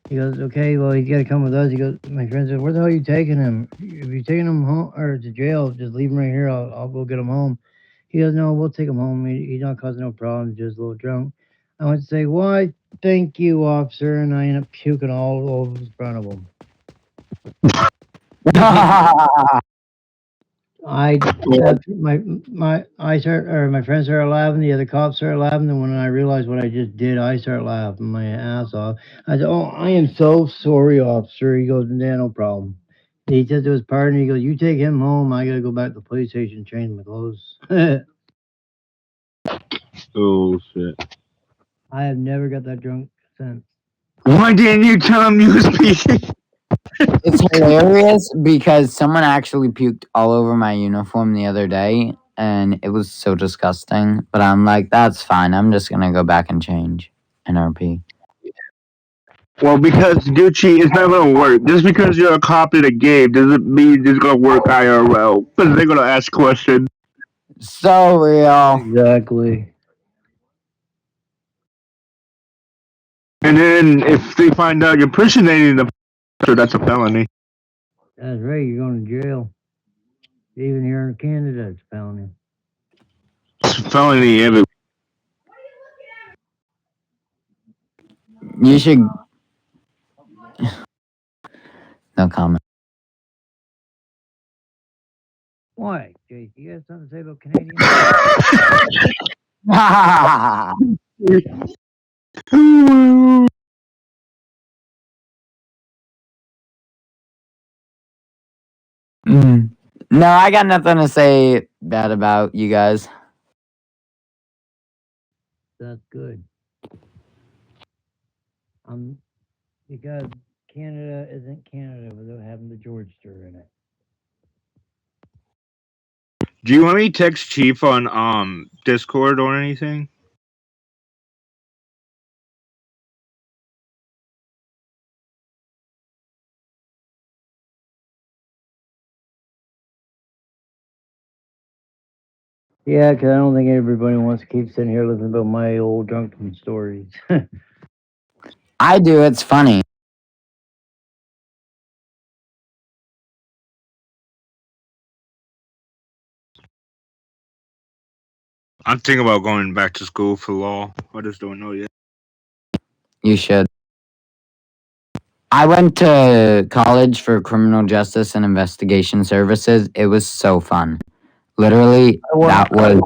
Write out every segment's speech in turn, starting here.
He goes, okay, well, you got to come with us. He goes, my friend said, where the hell are you taking him? If you're taking him home or to jail, just leave him right here. I'll go get him home. He goes, no, we'll take him home. He's not causing no problems, just a little drunk. I went to say, why? Thank you, officer. And I end up puking all over in front of him. I that's my friends started laughing, the other cops started laughing, and when I realized what I just did, I started laughing my ass off. I said, "Oh, I am so sorry, officer." He goes, "Yeah, no problem." He said to his partner, he goes, "You take him home. I gotta go back to the police station and change my clothes." Oh shit! I have never got that drunk since. Why didn't you tell him you was peeing? It's hilarious because someone actually puked all over my uniform the other day, and it was so disgusting. But I'm like, that's fine. I'm just gonna go back and change NRP. Well, because Gucci, it's not gonna work. Just because you're a cop in a game doesn't mean it's gonna work IRL. Because they're gonna ask questions. So real. Exactly. And then if they find out you're impersonating the officer, that's a felony. That's right. You're going to jail. Even here in Canada, it's a felony. It's a felony everywhere. You should. No comment. Why, Jake? You got something to say about Canadians? Mm. No, I got nothing to say bad about you guys. That's good. Because Canada isn't Canada without having the Georgester in it. Do you want me to text Chief on Discord or anything? Yeah, because I don't think everybody wants to keep sitting here listening about my old drunken stories. I do. It's funny. I'm thinking about going back to school for law. I just don't know yet. You should. I went to college for criminal justice and investigation services. It was so fun. Literally, I want, that was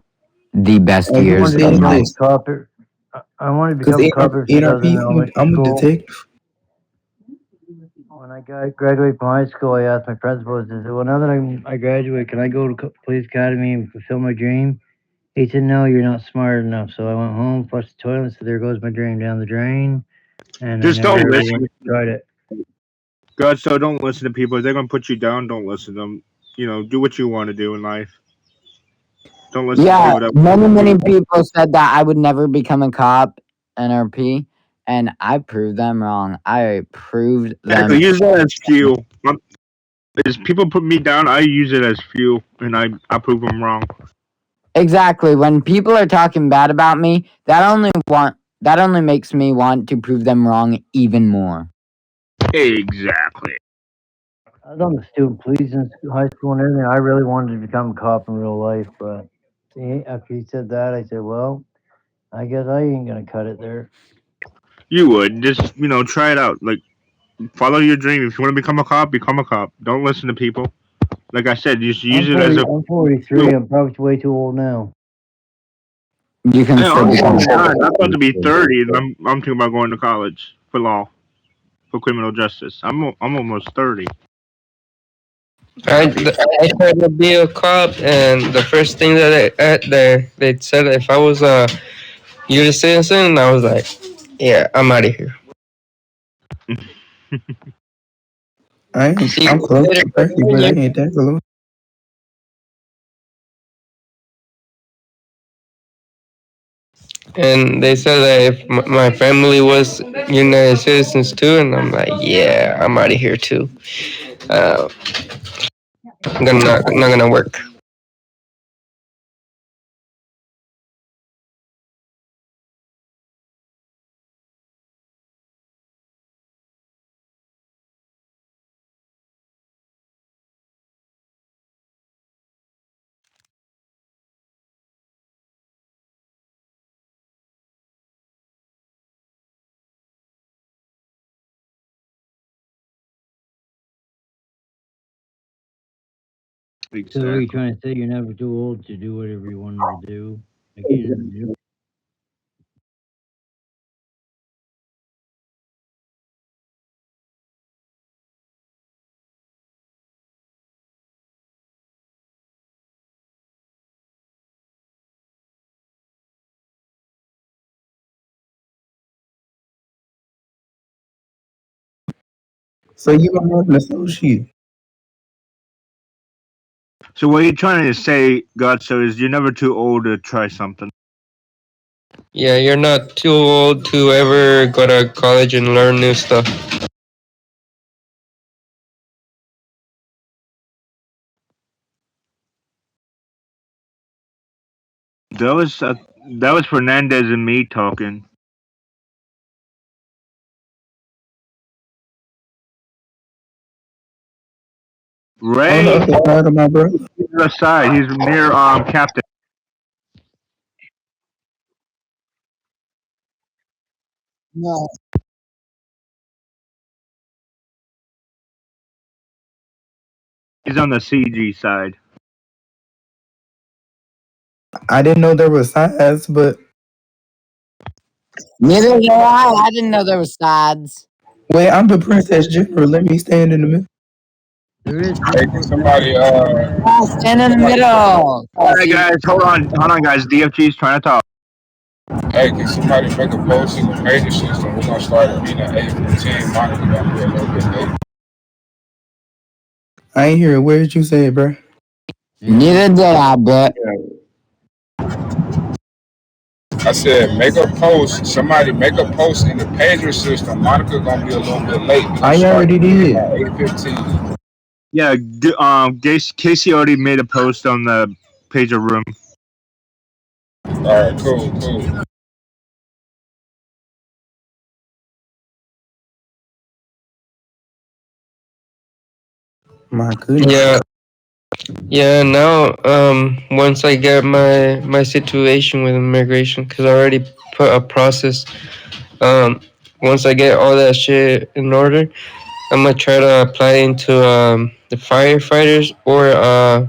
the best I years wanted to of Saying my become life. a this cop. I wanted to because become a cop since I was in ARP, I'm a elementary school. detective. When I graduated from high school, I asked my principal, I said, well, now that I graduate, can I go to police academy and fulfill my dream? He said, no, you're not smart enough. So I went home, flushed the toilet, so there goes my dream down the drain. And I Just never don't ever listen. went tried it. God, so don't listen to people. If they're gonna put you down, don't listen to them. You know, do what you want to do in life. Don't listen to Yeah, people that. many people said that I would never become a cop, NRP, and I proved them wrong. I proved Exactly. them. Use that as fuel. As people put me down, I use it as fuel, and I prove them wrong. Exactly. When people are talking bad about me, that only makes me want to prove them wrong even more. Exactly. I was on the student police in high school and everything. I really wanted to become a cop in real life, but after he said that, I said, well, I guess I ain't gonna cut it there. You would just try it out. Like follow your dream. If you want to become a cop, become a cop. Don't listen to people. Like I said, just use I'm it as 40. a I'm fuel. 43. I'm probably way too old now. You can Hell, still I'm become. 29. I'm about to be 30, and I'm thinking about going to college for law, for criminal justice. I'm almost 30. I tried to be a cop, and the first thing that they said if I was a U.S. citizen, I was like, yeah, I'm out of here. See I'm you close later, to 30, but I California. ain't that close. And they said that if my family was United citizens too, and I'm like, yeah, I'm out of here too. Uh, not gonna work. So what are Exactly. you trying to say? You're never too old to do whatever you wanted to do. Like, you know, So you are an associate. So what you're trying to say, Godso, is you're never too old to try something. Yeah, you're not too old to ever go to college and learn new stuff. That was Fernandez and me talking. On the Ray, other side of my brother. he's on the side. He's near Captain. No. He's on the CG side. I didn't know there was sides, but Neither did I. I didn't know there were sides. wait, I'm the princess general. Let me stand in the middle. there is Hey, can somebody Stand in the middle. All right, guys, hold on, guys. DFG's trying to talk. hey, can somebody make a post in the major system? We're gonna start at meeting at 8:15. Monica gonna be a little bit late. I ain't hear it. Where did you say it, bro? Neither did I, but I said make a post. Somebody make a post in the pager system. Monica gonna be a little bit late. I already did. At 8:15. Yeah, Casey already made a post on the pager room. All right, cool. My goodness. Yeah. Now, once I get my situation with immigration, because I already put a process. Once I get all that shit in order, I'm gonna try to apply into the firefighters or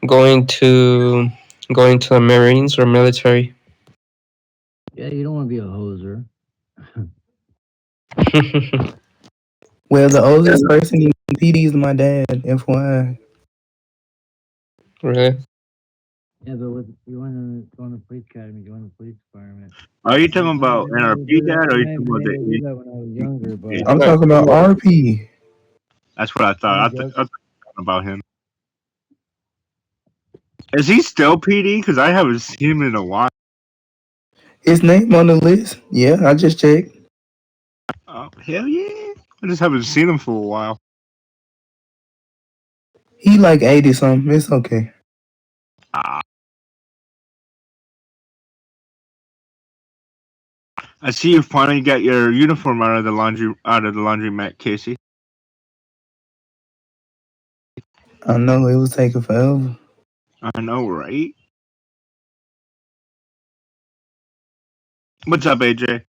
going to going to the Marines or military. Yeah, you don't want to be a hoser. Well, the oldest person in PD is my dad, FYI. Really? Yeah, but with, you want to go in the police academy, join the police department. Are you talking about I NRP, Dad, or are you I've talking been about able to do the? that when I was younger, but I'm Hey, talking about RP. That's what I thought. I Joke. thought about him. Is he still PD? Because I haven't seen him in a while. His name on the list. Yeah, I just checked. Oh, hell yeah! I just haven't seen him for a while. He like 80 something. It's okay. Ah. I see you finally got your uniform out of the laundromat, Casey. I know it was taking forever. I know, right? What's up, AJ?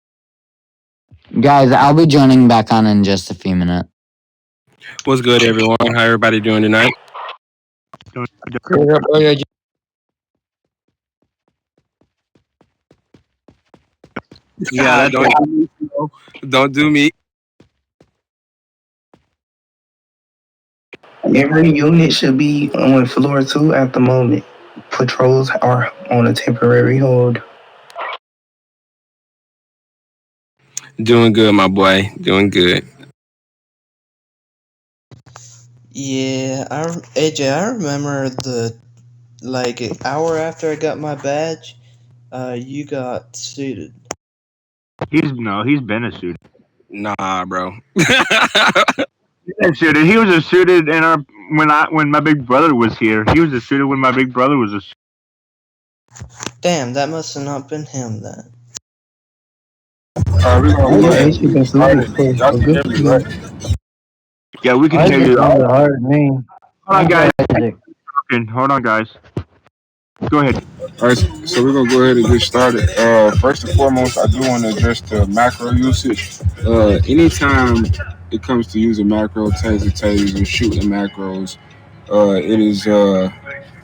guys, I'll be joining back on in just a few minutes. What's good, everyone? How everybody doing tonight? Yeah, Don't do me. Every unit should be on floor 2 at the moment. Patrols are on a temporary hold. Doing good, my boy. Doing good. Yeah, AJ, I remember like an hour after I got my badge, you got suited. he's been a student. Nah, bro. He's been suited. He was a suited in our when my big brother was here. He was a suited when my big brother was a. Damn, that must have not been him then. All right, we're gonna Oh go yeah, ahead H and been get started. suited Y'all for a can hear good me, few. right? Yeah, we can I hear just you. found it hard, me. Hold on, guys. Isaac. Hold on, guys. Go ahead. All right, so we're gonna go ahead and get started. First and foremost, I do want to address the macro usage. Anytime it comes to using macro taser tasers and shooting macros, It is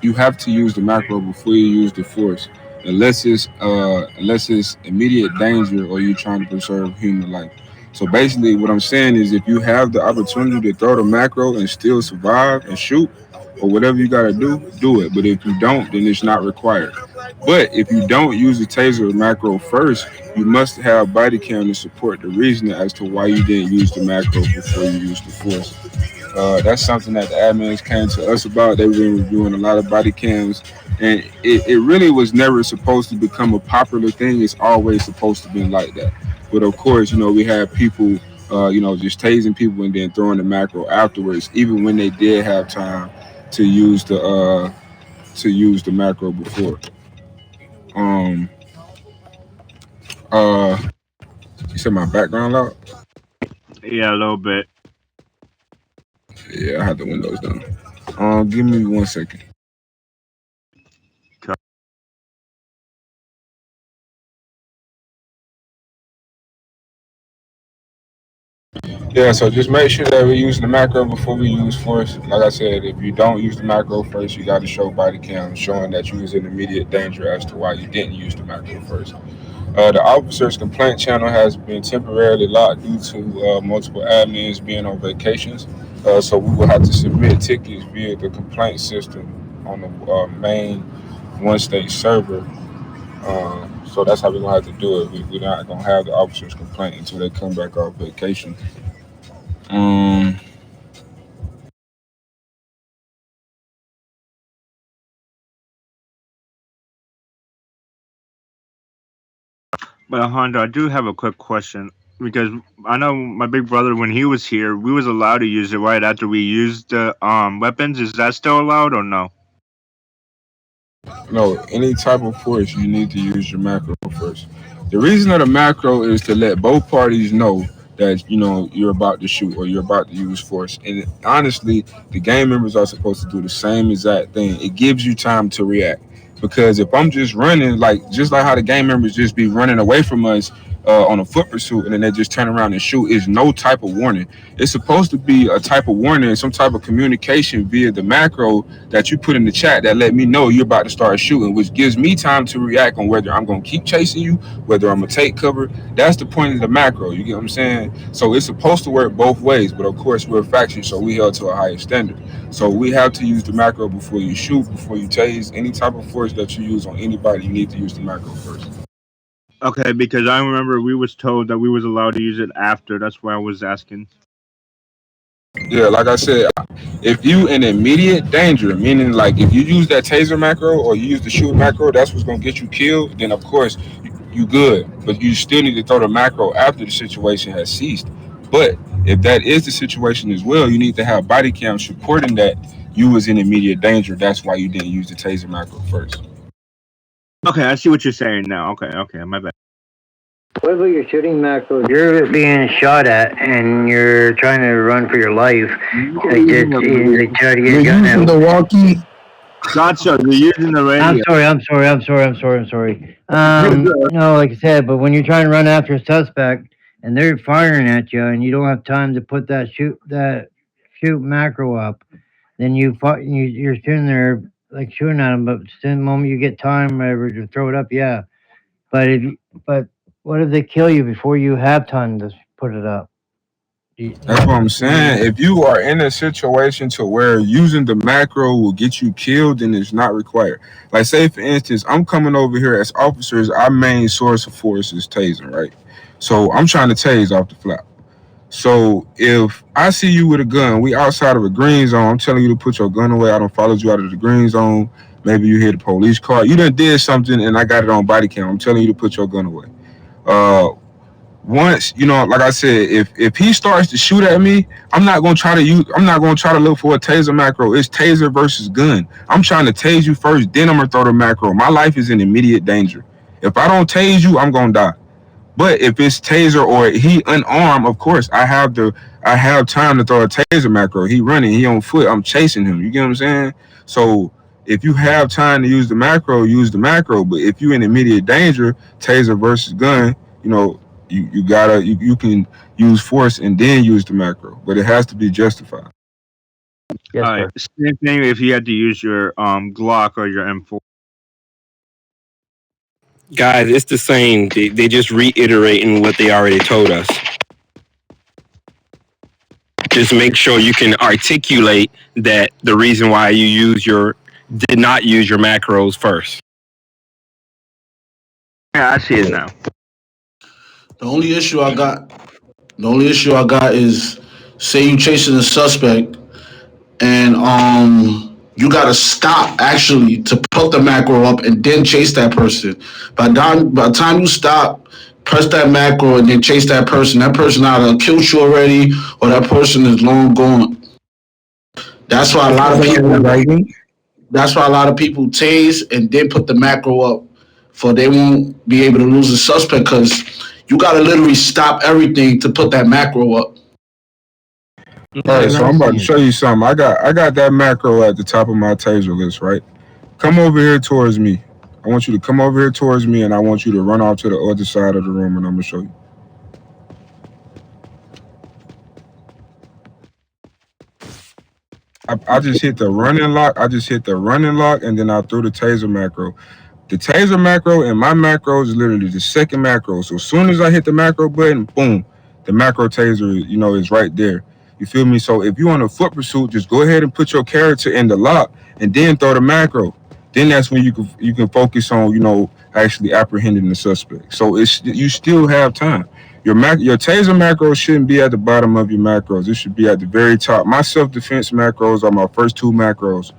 you have to use the macro before you use the force, unless it's immediate danger or you're trying to preserve human life. So basically, what I'm saying is, if you have the opportunity to throw the macro and still survive and shoot, or whatever you gotta do it. But if you don't, then it's not required. But if you don't use the taser or macro first, you must have body cam to support the reasoning as to why you didn't use the macro before you used the force. That's something that the admins came to us about. They've been reviewing a lot of body cams, and it really was never supposed to become a popular thing. It's always supposed to be like that. But of course, we had people, just tasing people and then throwing the macro afterwards, even when they did have time to use the macro before. Um, uh, you said my background loud? Yeah, a little bit. Yeah, I had the windows down. Give me 1 second. Yeah, so just make sure that we're using the macro before we use force. Like I said, if you don't use the macro first, you got to show body cam showing that you was in immediate danger as to why you didn't use the macro first. The officer's complaint channel has been temporarily locked due to multiple admins being on vacations. So we will have to submit tickets via the complaint system on the main one state server. So that's how we're gonna have to do it. We're not gonna have the officer's complaint until they come back off vacation. Um, But Honda, I do have a quick question because I know my big brother, when he was here, we was allowed to use it right after we used the weapons. Is that still allowed or no? No, any type of force, you need to use your macro first. The reason of the macro is to let both parties know that you're about to shoot or you're about to use force. And honestly, the game members are supposed to do the same exact thing. It gives you time to react. Because if I'm just running, just like how the game members just be running away from us on a foot pursuit and then they just turn around and shoot, is no type of warning. It's supposed to be a type of warning, some type of communication via the macro that you put in the chat that let me know you're about to start shooting, which gives me time to react on whether I'm going to keep chasing you, whether I'm going to take cover. That's the point of the macro. You get what I'm saying? So it's supposed to work both ways, but of course we're a faction, so we held to a higher standard. So we have to use the macro before you shoot, before you tase. Any type of force that you use on anybody, you need to use the macro first. Okay, because I remember we was told that we was allowed to use it after. That's why I was asking. Yeah, like I said, if you in immediate danger, meaning like if you use that taser macro or you use the shoot macro, that's what's gonna get you killed. Then of course you good, but you still need to throw the macro after the situation has ceased. But if that is the situation as well, you need to have body cam supporting that you was in immediate danger. That's why you didn't use the taser macro first. Okay, I see what you're saying now. Okay, my bad. What about your shooting macro? You're being shot at and you're trying to run for your life. They try to get a gun out. The walkie. Gotcha. You're using the radio. I'm sorry. No, like I said, but when you're trying to run after a suspect and they're firing at you and you don't have time to put that shoot macro up, then you're sitting there like shooting at them. But the moment you get time, whatever, to throw it up, yeah. But what if they kill you before you have time to put it up? That's what I'm saying. If you are in a situation to where using the macro will get you killed, then it's not required. Like say for instance, I'm coming over here as officers, our main source of force is tasing, right? So I'm trying to tase off the flap. So if I see you with a gun, we outside of a green zone, I'm telling you to put your gun away. I don't follow you out of the green zone. Maybe you hear the police car. You done did something and I got it on body cam. I'm telling you to put your gun away. Once like I said, if he starts to shoot at me, I'm not gonna try to look for a taser macro. It's taser versus gun. I'm trying to tase you first, then I'm gonna throw the macro. My life is in immediate danger. If I don't tase you, I'm gonna die. But if it's taser or he unarmed, of course I have time to throw a taser macro. He running, he on foot, I'm chasing him. You get what I'm saying? So if you have time to use the macro, use the macro. But if you're in immediate danger, taser versus gun, you can use force and then use the macro, but it has to be justified. Yes, All right. sir. Same thing if you had to use your Glock or your M4. Guys, it's the same. They just reiterating what they already told us. Just make sure you can articulate that the reason why you did not use your macros first. Yeah, I see it now. The only issue I got is, say you chasing a suspect and you gotta stop actually to put the macro up and then chase that person. By the time you stop, press that macro and then chase that person either killed you already or that person is long gone. That's why a lot of people tase and then put the macro up, for they won't be able to lose the suspect, because you gotta literally stop everything to put that macro up. All right, so I'm about to show you something. I got that macro at the top of my taser list, right? Come over here towards me. I want you to come over here towards me, and I want you to run off to the other side of the room, and I'm gonna show you. I just hit the running lock. And then I threw the taser macro. The taser macro and my macro is literally the second macro. So as soon as I hit the macro button, boom, the macro taser, is right there. You feel me? So if you on a foot pursuit, just go ahead and put your character in the lock and then throw the macro. Then that's when you can focus on, actually apprehending the suspect. So you still have time. Your taser macros shouldn't be at the bottom of your macros. It should be at the very top. My self-defense macros are my first two macros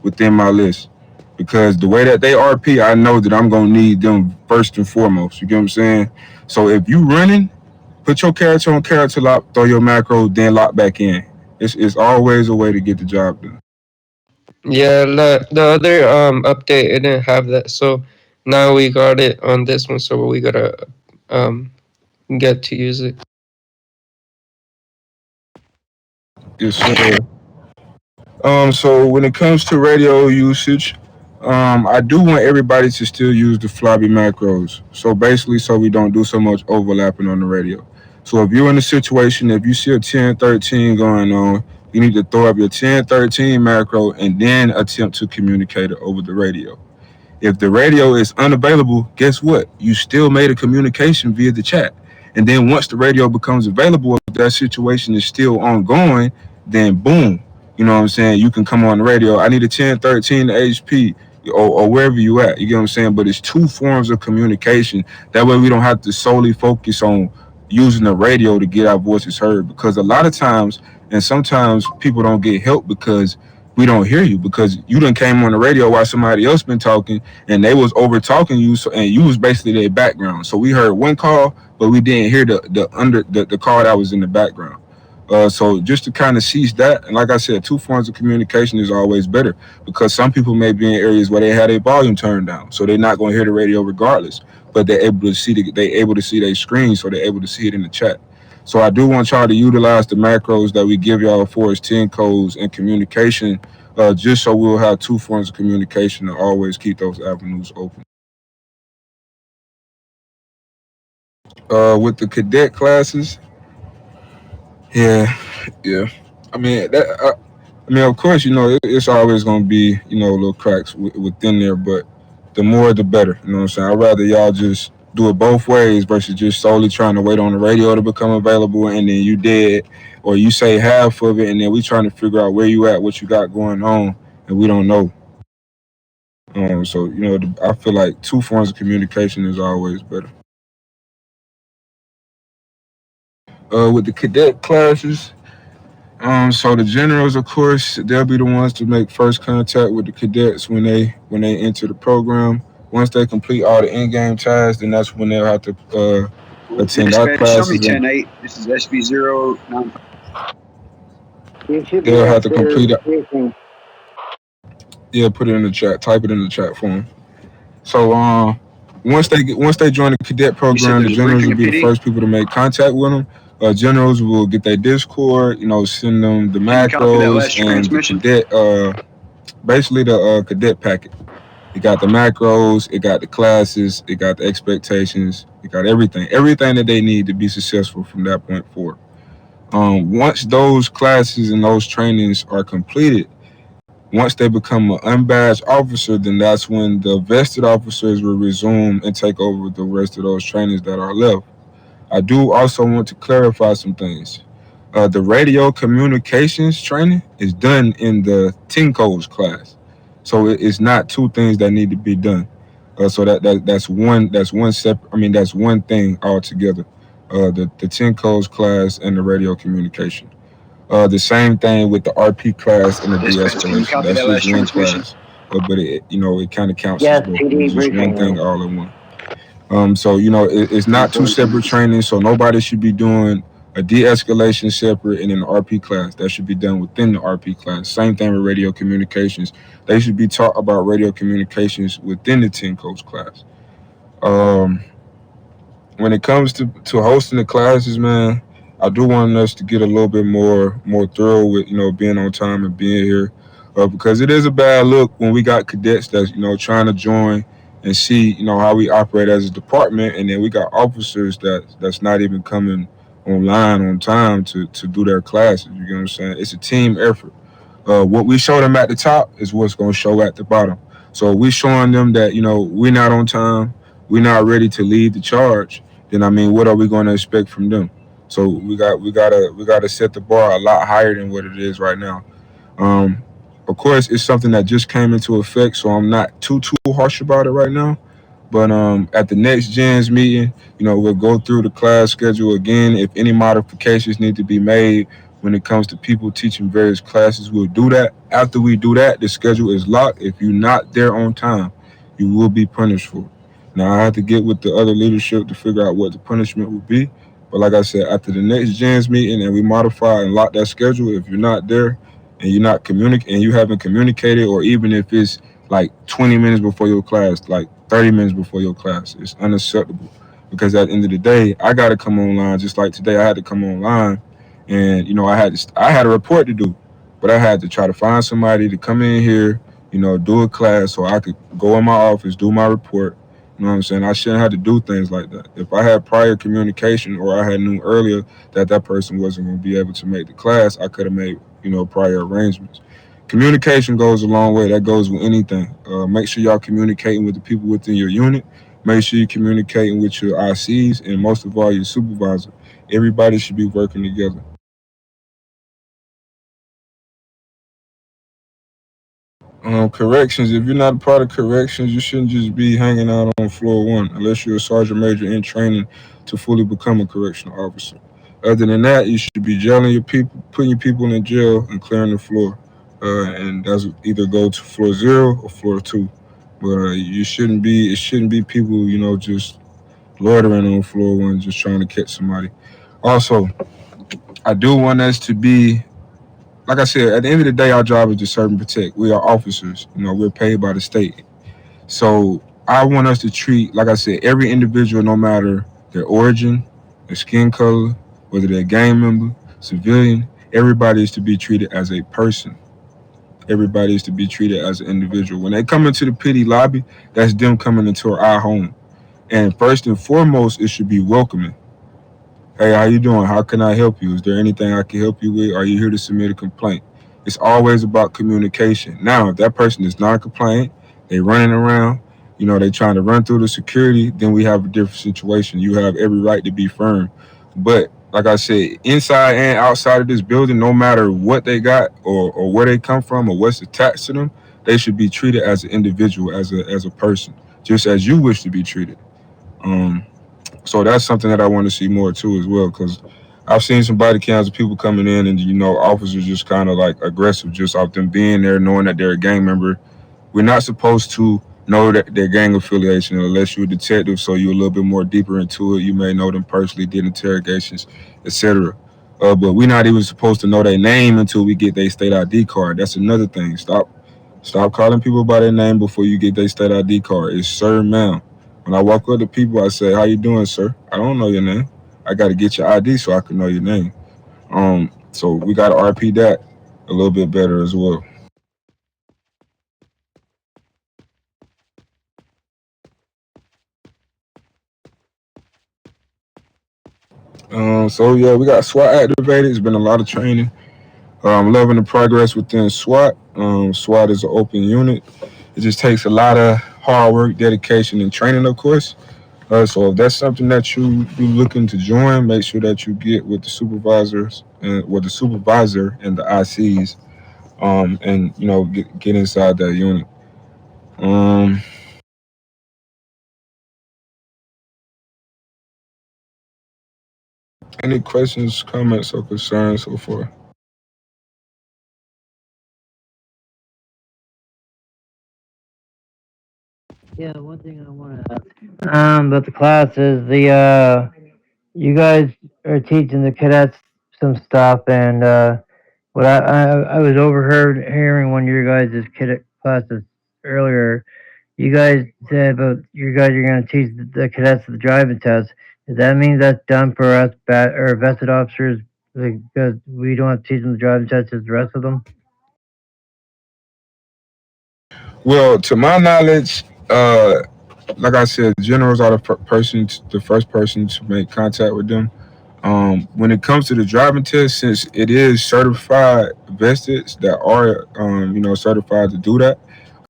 within my list, because the way that they RP, I know that I'm gonna need them first and foremost. You get what I'm saying? So if you running, put your character on character lock, throw your macro, then lock back in. It's always a way to get the job done. Yeah, the other update it didn't have that, so now we got it on this one, so we gotta get to use it. Yes, sir. So when it comes to radio usage, I do want everybody to still use the floppy macros. So basically, so we don't do so much overlapping on the radio. So if you're in a situation, if you see a 1013 going on, you need to throw up your 1013 macro and then attempt to communicate it over the radio. If the radio is unavailable, guess what? You still made a communication via the chat. And then once the radio becomes available, if that situation is still ongoing, then boom, you know what I'm saying? You can come on the radio. I need a 1013 HP or wherever you at. You get what I'm saying? But it's two forms of communication. That way we don't have to solely focus on using the radio to get our voices heard. Because a lot of times, and sometimes people don't get help because we don't hear you, because you done came on the radio while somebody else been talking and they was over talking you, and you was basically their background. So we heard one call, but we didn't hear the call that was in the background. So just to kind of seize that, and like I said, two forms of communication is always better, because some people may be in areas where they had their volume turned down, so they're not going to hear the radio regardless, but they're able to see their screen, so they're able to see it in the chat. So I do want y'all to utilize the macros that we give y'all for as 10 codes and communication, just so we'll have two forms of communication to always keep those avenues open. With the cadet classes, yeah. I mean, of course, it's always going to be, little cracks within there, but the more the better. You know what I'm saying? I'd rather y'all just do it both ways versus just solely trying to wait on the radio to become available, and then you dead, or you say half of it, and then we trying to figure out where you at, what you got going on, and we don't know. So, I feel like two forms of communication is always better. With the cadet classes, so the generals, of course, they'll be the ones to make first contact with the cadets when they enter the program. Once they complete all the in-game tasks, then that's when they'll have to attend our classes. Show me 10-8. This is SB09. They'll have to complete it. Yeah, put it in the chat. Type it in the chat for them. So once they join the cadet program, the generals will be the first people to make contact with them. Generals will get their Discord, send them the macros and the cadet, basically the cadet packet. It got the macros, it got the classes, it got the expectations, it got everything that they need to be successful from that point forward. Once those classes and those trainings are completed, once they become an unbadged officer, then that's when the vested officers will resume and take over the rest of those trainings that are left. I do also want to clarify some things. The radio communications training is done in the TENCO's class, so it's not two things that need to be done. So that's one separate. I mean, that's one thing altogether. The TENCO's class and the radio communication. The same thing with the RP class and the Dispatch, can you de-escalation. copy That's that just last one transmission? class, but it kind of counts as Yes, both. TD It's just one briefing thing room. all in one. So it's not two 10-4 separate attendance. trainings. So nobody should be doing a de-escalation separate and an RP class. That should be done within the RP class. Same thing with radio communications. They should be taught about radio communications within the 10 coach class. Um, when it comes to hosting the classes, man, I do want us to get a little bit more thorough with being on time and being here, because it is a bad look when we got cadets that's trying to join and see how we operate as a department, and then we got officers that's not even coming online on time to do their classes. You get what I'm saying? It's a team effort. What we show them at the top is what's going to show at the bottom. So we showing them that we're not on time, we're not ready to lead the charge. Then I mean, what are we going to expect from them? So we gotta set the bar a lot higher than what it is right now. Um, of course, it's something that just came into effect, so I'm not too harsh about it right now. But at the next gens meeting, we'll go through the class schedule again. If any modifications need to be made when it comes to people teaching various classes, we'll do that. After we do that, the schedule is locked. If you're not there on time, you will be punished for it. Now I have to get with the other leadership to figure out what the punishment would be. But like I said, after the next gens meeting and we modify and lock that schedule, if you're not there and you're not communicating and you haven't communicated, or even if it's like 20 minutes before your class, like 30 minutes before your class. It's unacceptable, because at the end of the day, I got to come online. Just like today, I had to come online, and I had a report to do, but I had to try to find somebody to come in here, do a class so I could go in my office, do my report. You know what I'm saying? I shouldn't have to do things like that. If I had prior communication, or I had knew earlier that person wasn't going to be able to make the class, I could have made prior arrangements. Communication goes a long way. That goes with anything. Make sure y'all communicating with the people within your unit. Make sure you're communicating with your ICs, and most of all, your supervisor. Everybody should be working together. Corrections. If you're not a part of corrections, you shouldn't just be hanging out on floor one unless you're a sergeant major in training to fully become a correctional officer. Other than that, you should be jailing your people, putting your people in jail, and clearing the floor. And that's either go to floor zero or floor two. But you shouldn't be. It shouldn't be people, just loitering on floor one, just trying to catch somebody. Also, I do want us to be, like I said, at the end of the day, our job is to serve and protect. We are officers. We're paid by the state. So I want us to treat, like I said, every individual, no matter their origin, their skin color, whether they're a gang member, civilian, everybody is to be treated as a person. Everybody is to be treated as an individual. When they come into the pity lobby, that's them coming into our home. And first and foremost, it should be welcoming. Hey, how you doing? How can I help you? Is there anything I can help you with? Are you here to submit a complaint? It's always about communication. Now, if that person is not compliant, they running around, they trying to run through the security, then we have a different situation. You have every right to be firm. But like I said, inside and outside of this building, no matter what they got, or where they come from, or what's attached to them, they should be treated as an individual, as a person, just as you wish to be treated. Um, so that's something that I want to see more too as well, because I've seen some body cams of people coming in, and officers just kind of like aggressive just off them being there, knowing that they're a gang member. We're not supposed to know that their gang affiliation unless you're a detective, so you're a little bit more deeper into it. You may know them personally, did interrogations, etc. But we're not even supposed to know their name until we get their state ID card. That's another thing. Stop calling people by their name before you get their state ID card. It's sir, ma'am. When I walk up to people, I say, "How you doing, sir?" I don't know your name. I got to get your ID so I can know your name. So we got to RP that a little bit better as well. So yeah, we got SWAT activated. It's been a lot of training. I'm loving the progress within SWAT. SWAT is an open unit. It just takes a lot of hard work, dedication, and training, of course. So if that's something that you looking to join, make sure that you get with the supervisors and with the supervisor and the ICs, and get inside that unit. Um, any questions, comments, or concerns so far? Yeah, one thing I want to ask. About the class is you guys are teaching the cadets some stuff, and what I was overheard hearing one of your guys' cadet classes earlier. You guys said about you guys are going to teach the cadets the driving test. Does that mean that's done for us or vested officers because we don't have to teach them the driving test as the rest of them? Well, to my knowledge, like I said, generals are the first person to make contact with them. When it comes to the driving test, since it is certified vested that are certified to do that,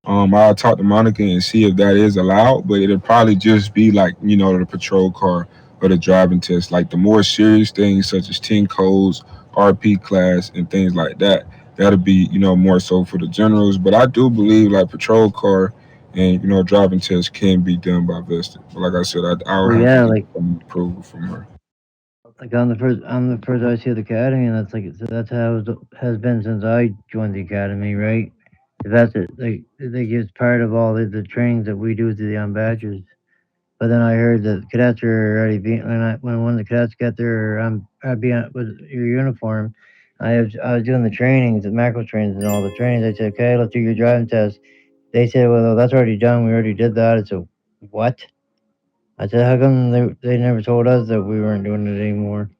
I'll talk to Monica and see if that is allowed. But it'll probably just be like the patrol car or the driving test, like the more serious things such as 10 codes, RP class, and things like that. That'll be more so for the generals. But I do believe like patrol car and driving tests can be done by vested. But like I said, I'll Well, have to yeah, get like some approval from her. I'm the first IC of the academy, and that's how it has been since I joined the academy, right? That's it. They give part of all the trainings that we do to the young badgers. But then I heard that cadets are already being when one of the cadets get their being with your uniform. I was doing the trainings, the macro trainings, and all the trainings. They said, "Okay, let's do your driving test." They said, "Well, that's already done. We already did that." I said, "What?" I said, "How come they never told us that we weren't doing it anymore?"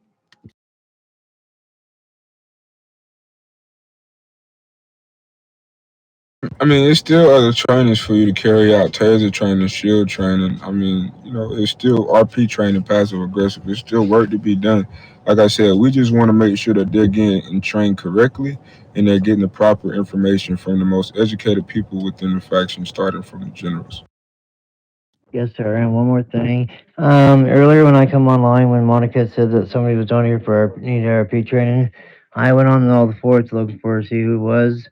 I mean, it's still other trainings for you to carry out, taser training, shield training. I mean, it's still RP training, passive aggressive. It's still work to be done. Like I said, we just want to make sure that they're getting trained correctly and they're getting the proper information from the most educated people within the faction, starting from the generals. Yes, sir. And one more thing. Earlier when I come online, when Monica said that somebody was on here for needed RP training, I went on all the forums looking for see who it was,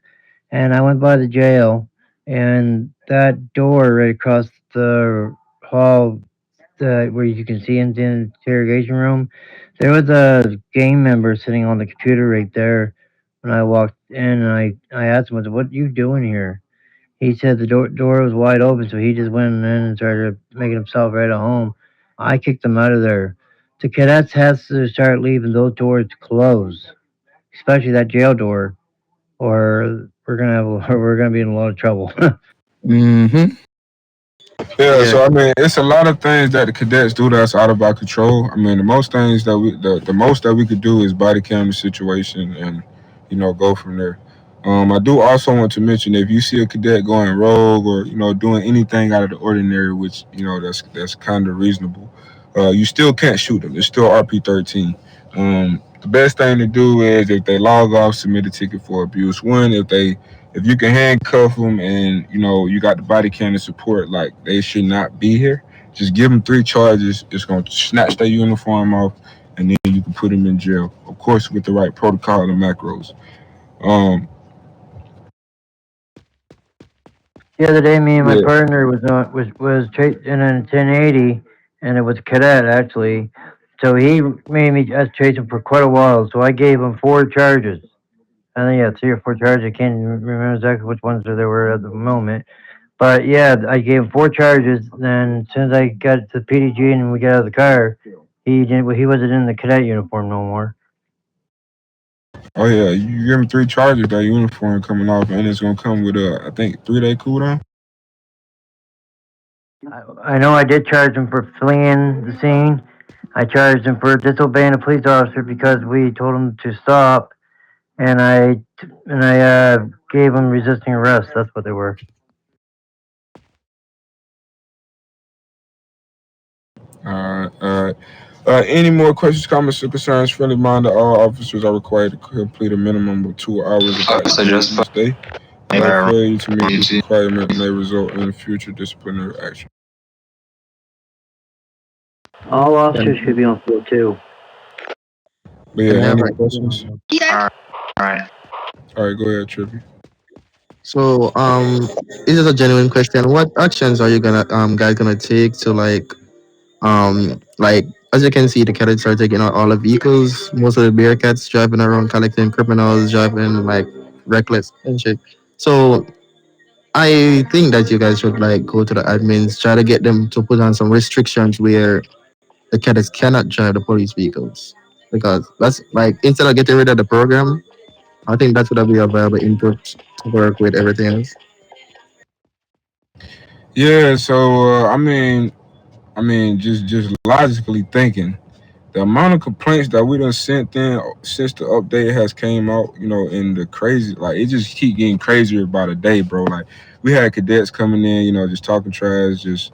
and I went by the jail, and that door right across the hall, where you can see into the interrogation room, there was a gang member sitting on the computer right there. When I walked in, and I asked him, I said, "What are you doing here?" He said the door was wide open, so he just went in and started making himself right at home. I kicked him out of there. The cadets has to start leaving those doors closed, especially that jail door, or we're gonna be in a lot of trouble. Mm-hmm. Yeah, Yeah. so I mean, it's a lot of things that the cadets do that's out of our control. I mean, the most things that the most that we could do is body cam the situation and go from there. I do also want to mention if you see a cadet going rogue or doing anything out of the ordinary, which that's kind of reasonable, you still can't shoot them. It's still RP-13. The best thing to do is if they log off, submit a ticket for abuse. One, if you can handcuff them and you got the body cam to support, like they should not be here. Just give them 3 charges. It's gonna snatch their uniform off, and then you can put them in jail. Of course, with the right protocol and macros. Um, The other day, me and my yeah. partner was in a 1080, and it was a cadet actually. So he made me chase him for quite a while. So I gave him 4 charges. I think yeah, 3 or 4 charges. I can't remember exactly which ones there were at the moment. But yeah, I gave him 4 charges. Then as soon as I got to the PDG and we got out of the car, he didn't. He wasn't in the cadet uniform no more. Oh yeah. You give them 3 charges. That uniform coming off, and it's gonna come with a I think 3-day cooldown. I know I did charge him for fleeing the scene. I charged him for disobeying a police officer because we told him to stop, and I gave him resisting arrest. That's what they were. All right. Any more questions, comments, or concerns? Friendly reminder: all officers are required to complete a minimum of 2 hours of active duty each day. Failure to meet this requirement may result in future disciplinary action. All officers should be on floor 2. But And I yeah, have any a questions? Yeah. All right, go ahead, Trippy. So, this is a genuine question. What actions are you guys gonna take to like, as you can see, the cadets are taking out all the vehicles. Most of the Bearcats driving around collecting criminals, driving like reckless and shit. So, I think that you guys should like go to the admins, try to get them to put on some restrictions where the cadets cannot drive the police vehicles. Because that's like, instead of getting rid of the program, I think that would be a viable input to work with everything else. Yeah, so just logically thinking, the amount of complaints that we done sent in since the update has came out, in the crazy, like it just keep getting crazier by the day, bro. Like we had cadets coming in, just talking trash, just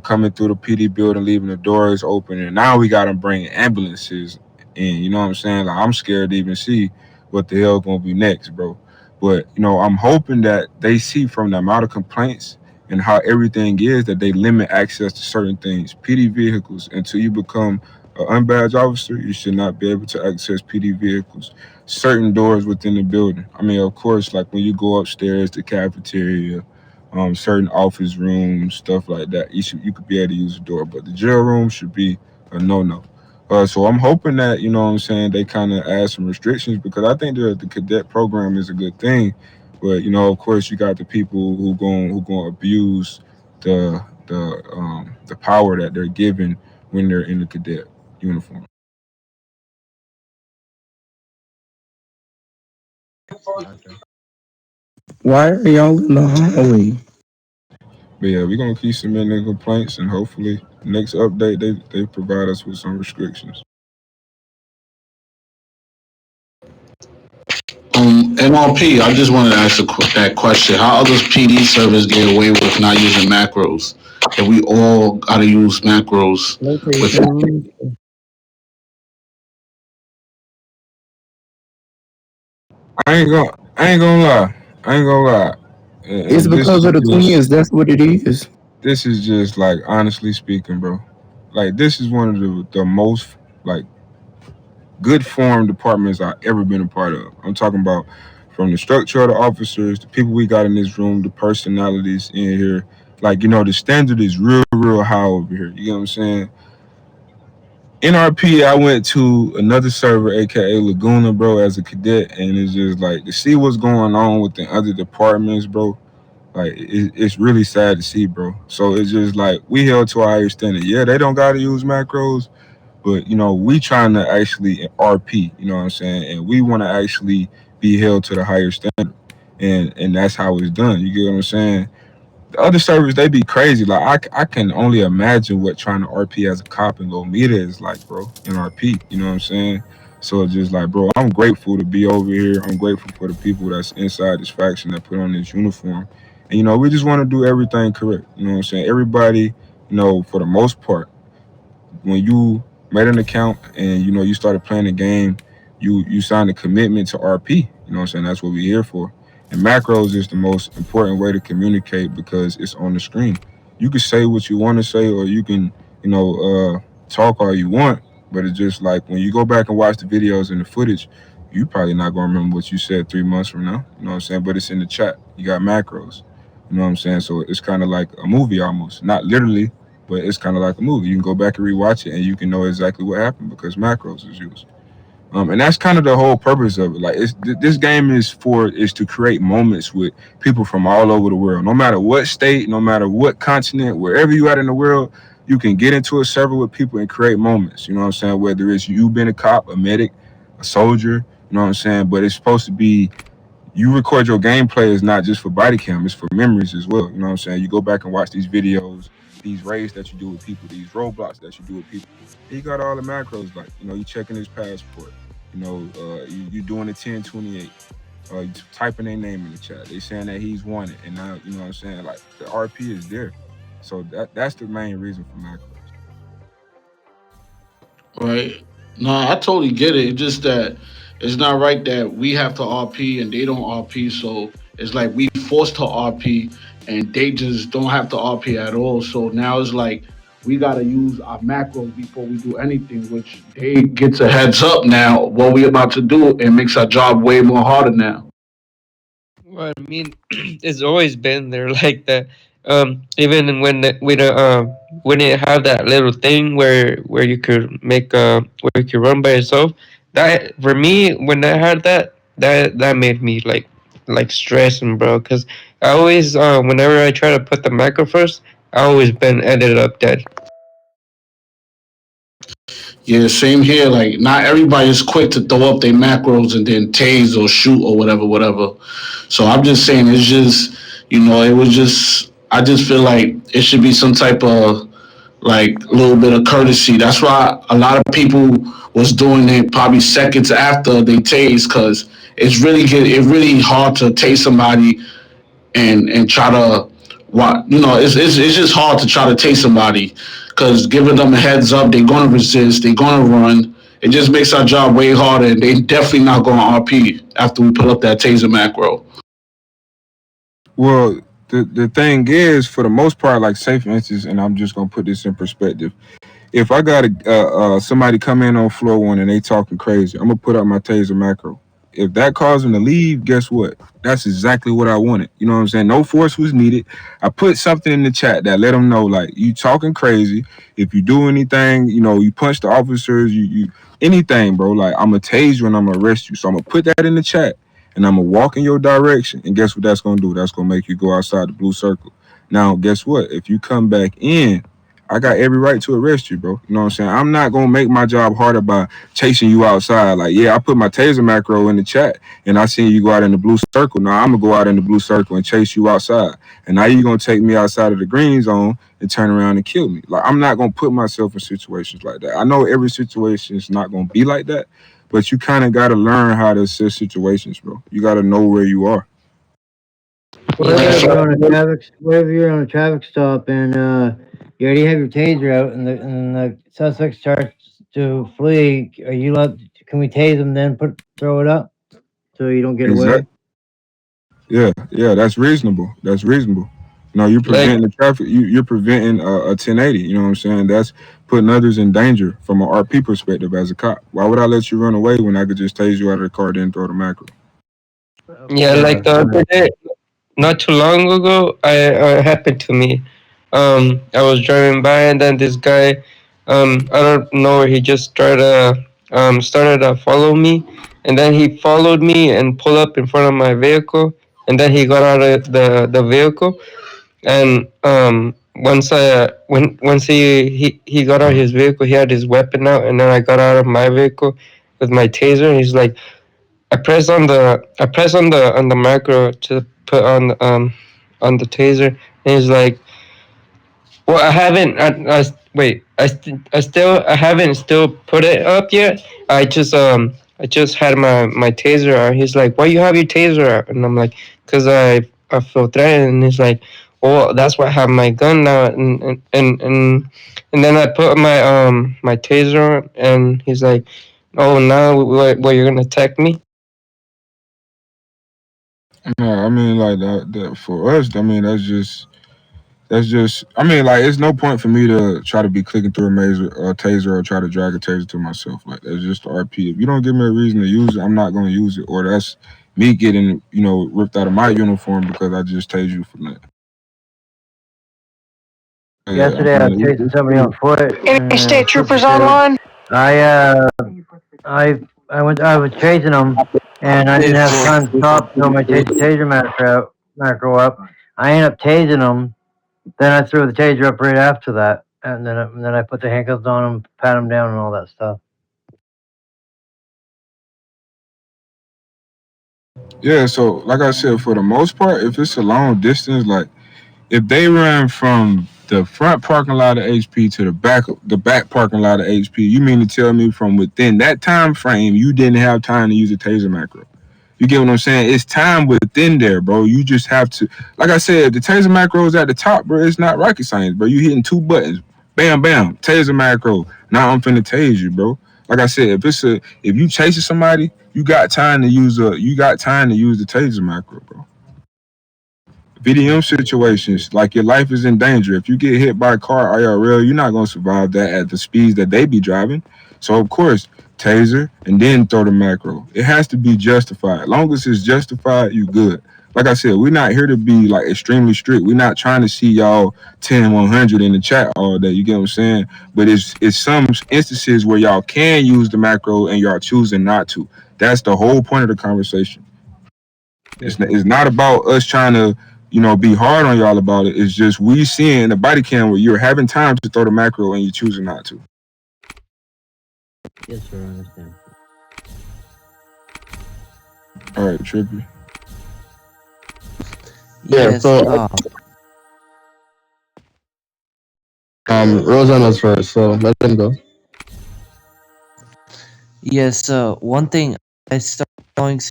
coming through the PD building, leaving the doors open, and now we got to bring ambulances in. You know what I'm saying? Like I'm scared to even see what the hell gonna be next, bro. But I'm hoping that they see from the amount of complaints and how everything is that they limit access to certain things. PD vehicles until you become an unbadged officer, you should not be able to access PD vehicles. Certain doors within the building. I mean, of course, like when you go upstairs, the cafeteria, certain office rooms, stuff like that. You could be able to use the door, but the jail room should be a no. So I'm hoping that what I'm saying, they kind of add some restrictions, because I think the cadet program is a good thing, but of course you got the people who going abuse the power that they're given when they're in the cadet uniform. Why are y'all in the hallway? But yeah, we're gonna keep submitting complaints, and hopefully next update they provide us with some restrictions. MRP, I just wanted to ask that question. How others PD servers get away with not using macros? If we all gotta use macros with I ain't gonna lie. it's because of the cleans, that's what it is. This is just like, honestly speaking, bro. Like this is one of the most like good formed departments I've ever been a part of. I'm talking about from the structure of the officers, the people we got in this room, the personalities in here. Like, the standard is real high over here. You know what I'm saying? NRP, I went to another server, aka Laguna, bro, as a cadet, and it's just like to see what's going on with the other departments, bro. Like it's really sad to see, bro. So it's just like we held to a higher standard. Yeah, they don't gotta use macros, but we trying to actually RP. You know what I'm saying? And we want to actually be held to the higher standard, and that's how it's done. You get what I'm saying? The other servers, they be crazy. Like I can only imagine what trying to RP as a cop in Lomita is like, bro, in RP. You know what I'm saying? So it's just like, bro, I'm grateful to be over here. I'm grateful for the people that's inside this faction that put on this uniform. And we just want to do everything correct. You know what I'm saying? Everybody, for the most part, when you made an account and you started playing the game, you signed a commitment to RP. You know what I'm saying? That's what we're here for. And macros is the most important way to communicate because it's on the screen. You can say what you want to say, or you can, talk all you want, but it's just like when you go back and watch the videos and the footage, you probably not gonna remember what you said 3 months from now. You know what I'm saying? But it's in the chat. You got macros. You know what I'm saying? So it's kind of like a movie almost. Not literally, but it's kind of like a movie. You can go back and rewatch it, and you can know exactly what happened because macros is used. And that's kind of the whole purpose of it. Like this game is to create moments with people from all over the world. No matter what state, no matter what continent, wherever you at in the world, you can get into a server with people and create moments. You know what I'm saying? Whether it's you being a cop, a medic, a soldier, you know what I'm saying? But it's supposed to be, you record your gameplay is not just for body cam, it's for memories as well. You know what I'm saying? You go back and watch these videos, these raids that you do with people, these roadblocks that you do with people. You got all the macros, like, you checking his passport, you doing the 1028, you typing their name in the chat. They saying that he's wanted, and now, you know what I'm saying? Like, the RP is there. So that's the main reason for macros. right? No, I totally get it. It's just that it's not right that we have to RP and they don't RP. So it's like we forced to RP and they just don't have to RP at all. So now it's like we gotta use our macros before we do anything, which they gets a heads up now what we about to do and makes our job way more harder now. Well, I mean, it's always been there like that. Even when it have that little thing where you could make where you could run by yourself. That for me, when I had that made me like stressing, bro. Cause I always whenever I try to put the macro first, I always been ended up dead. Yeah, same here. Like, not everybody's quick to throw up their macros and then tase or shoot or whatever, whatever. So I'm just saying, it's just, it was just, I just feel like it should be some type of like a little bit of courtesy. That's why a lot of people was doing it probably seconds after they tase, because it really hard to tase somebody and try to what it's just hard to try to tase somebody because giving them a heads up, they're gonna resist, they're gonna run. It just makes our job way harder, and they definitely not going to RP after we put up that taser macro. Well, the thing is, for the most part, like say for instance, and I'm just gonna put this in perspective. If I got somebody come in on floor one and they talking crazy, I'm gonna put up my taser macro. If that caused them to leave, guess what? That's exactly what I wanted. You know what I'm saying? No force was needed. I put something in the chat that let them know, like, you talking crazy. If you do anything, you punch the officers, you anything, bro. Like, I'm gonna tase you and I'm gonna arrest you. So I'm gonna put that in the chat and I'm gonna walk in your direction. And guess what that's gonna do? That's gonna make you go outside the blue circle. Now, guess what? If you come back in, I got every right to arrest you, bro. You know what I'm saying? I'm not gonna make my job harder by chasing you outside. Like, yeah, I put my taser macro in the chat and I seen you go out in the blue circle. Now I'm gonna go out in the blue circle and chase you outside. And now you're gonna take me outside of the green zone and turn around and kill me. Like, I'm not gonna put myself in situations like that. I know every situation is not gonna be like that, but you kind of gotta learn how to assess situations, bro. You gotta know where you are. What if you're on a traffic stop and you already have your taser out and the suspect starts to flee? Are you allowed? Can we tase him then throw it up so you don't get away? Yeah, that's reasonable. That's reasonable. No, you're preventing the traffic. You're preventing a 1080. You know what I'm saying? That's putting others in danger from an RP perspective as a cop. Why would I let you run away when I could just tase you out of the car then throw the macro? Yeah, like the other day, not too long ago, I happened to me. I was driving by and then this guy, I don't know, he just started to follow me, and then he followed me and pulled up in front of my vehicle, and then he got out of the vehicle, and once he got out of his vehicle, he had his weapon out, and then I got out of my vehicle with my taser, and he's like, I pressed on the macro to put on the taser, and he's like, well, I haven't. Wait. I haven't still put it up yet. I just had my taser out. He's like, why you have your taser out? And I'm like, cause I feel threatened. And he's like, well, that's why I have my gun now. And then I put my taser on, and he's like, oh, now what you're gonna attack me? No, I mean, like that for us. I mean, that's just. I mean, like, it's no point for me to try to be clicking through a taser or try to drag a taser to myself. Like, that's just the RP. If you don't give me a reason to use it, I'm not going to use it. Or that's me getting, ripped out of my uniform because I just tased you from that. Yesterday, I was chasing somebody on foot. Interstate Troopers online. I was chasing them, and I didn't have time to stop until my taser macro up. I ended up tasing them. Then I threw the taser up right after that, and then I put the handcuffs on him, pat him down, and all that stuff. Yeah, so like I said, for the most part, if it's a long distance, like if they run from the front parking lot of HP to the back parking lot of HP, you mean to tell me from within that time frame you didn't have time to use a taser macro? You get what I'm saying? It's time within there, bro. You just have to, like I said, the taser macro is at the top, bro. It's not rocket science, bro. You hitting two buttons. Bam, bam, taser macro. Now I'm finna tase you, bro. Like I said, if you chasing somebody, you got time to use the taser macro, bro. VDM situations, like your life is in danger. If you get hit by a car IRL, you're not gonna survive that at the speeds that they be driving. So of course, taser and then throw the macro. It has to be justified. Long as it's justified, you good. Like I said, we're not here to be like extremely strict. We're not trying to see y'all 10, 100 in the chat all day. You get what I'm saying? But it's some instances where y'all can use the macro and y'all choosing not to. That's the whole point of the conversation. It's not about us trying to, be hard on y'all about it. It's just we seeing the body cam where you're having time to throw the macro and you're choosing not to. Yes, sir, I understand. All right, Trippy. Yeah, Yes. so Roseanne was first, so let him go. Yes. One thing I started doing is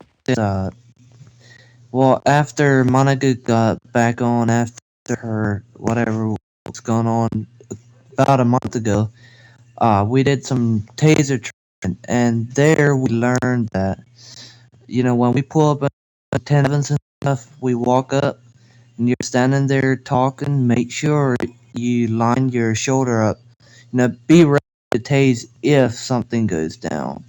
well, after Monica got back on after her whatever was going on about a month ago, we did some taser training, and there we learned that when we pull up at 10-11s and stuff, we walk up and you're standing there talking. Make sure you line your shoulder up. Be ready to tase if something goes down.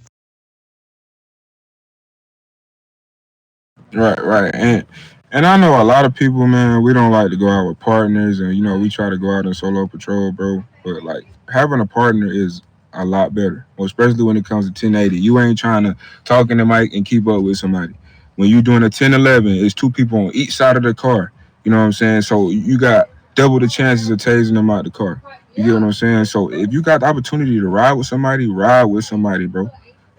Right. And I know a lot of people, man, we don't like to go out with partners and we try to go out on solo patrol, bro. But like having a partner is a lot better. Well, especially when it comes to 1080. You ain't trying to talk in the mic and keep up with somebody. When you're doing a 1011, it's two people on each side of the car. You know what I'm saying? So you got double the chances of tasing them out the car. You get what I'm saying? So if you got the opportunity to ride with somebody, bro. You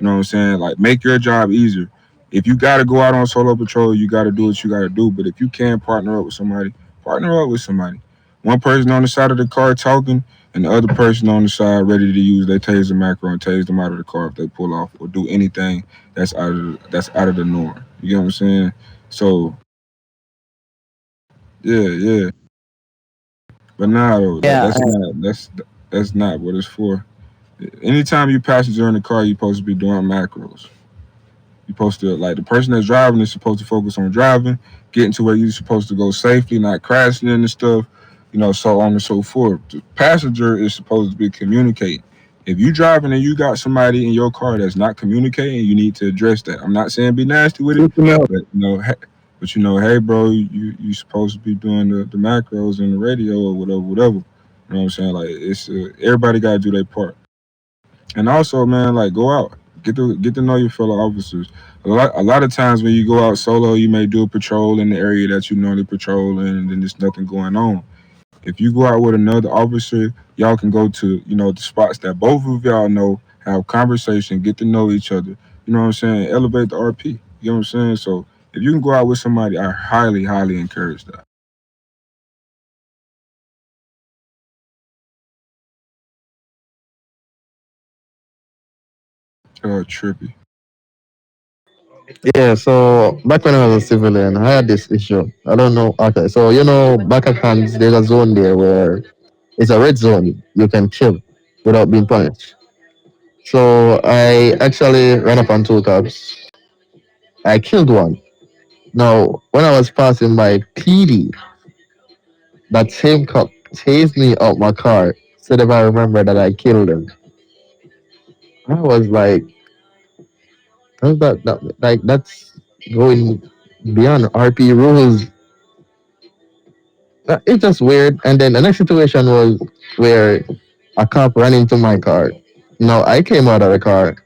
know what I'm saying? Like make your job easier. If you got to go out on solo patrol, you got to do what you got to do. But if you can partner up with somebody, partner up with somebody. One person on the side of the car talking, and the other person on the side ready to use their taser macro and tase them out of the car if they pull off or do anything that's out of the norm. You get what I'm saying? So yeah. But nah, though, Yeah. that's not what it's for. Anytime you passenger in the car, you're supposed to be doing macros. You're supposed to like the person that's driving is supposed to focus on driving, getting to where you're supposed to go safely, not crashing into stuff, so on and so forth. The passenger is supposed to be communicating. If you driving and you got somebody in your car that's not communicating, you need to address that. I'm not saying be nasty with it, hey bro, you supposed to be doing the macros and the radio or whatever. You know what I'm saying? Like it's everybody gotta do their part. And also, man, like go out, get to know your fellow officers. A lot of times when you go out solo, you may do a patrol in the area that you normally patrol in, and then there's nothing going on. If you go out with another officer, y'all can go to the spots that both of y'all know, have conversation, get to know each other. You know what I'm saying? Elevate the RP. You know what I'm saying? So if you can go out with somebody, I highly, highly encourage that. Trippy. Yeah, so back when I was a civilian, I had this issue. I don't know. Okay, so back at hands, there's a zone there where it's a red zone. You can kill without being punished. So I actually ran up on two cops. I killed one. Now, when I was passing by PD, that same cop chased me out my car. Said if I remember that I killed him. I was like, that's going beyond RP rules. It's just weird. And then the next situation was where a cop ran into my car. Now I came out of the car.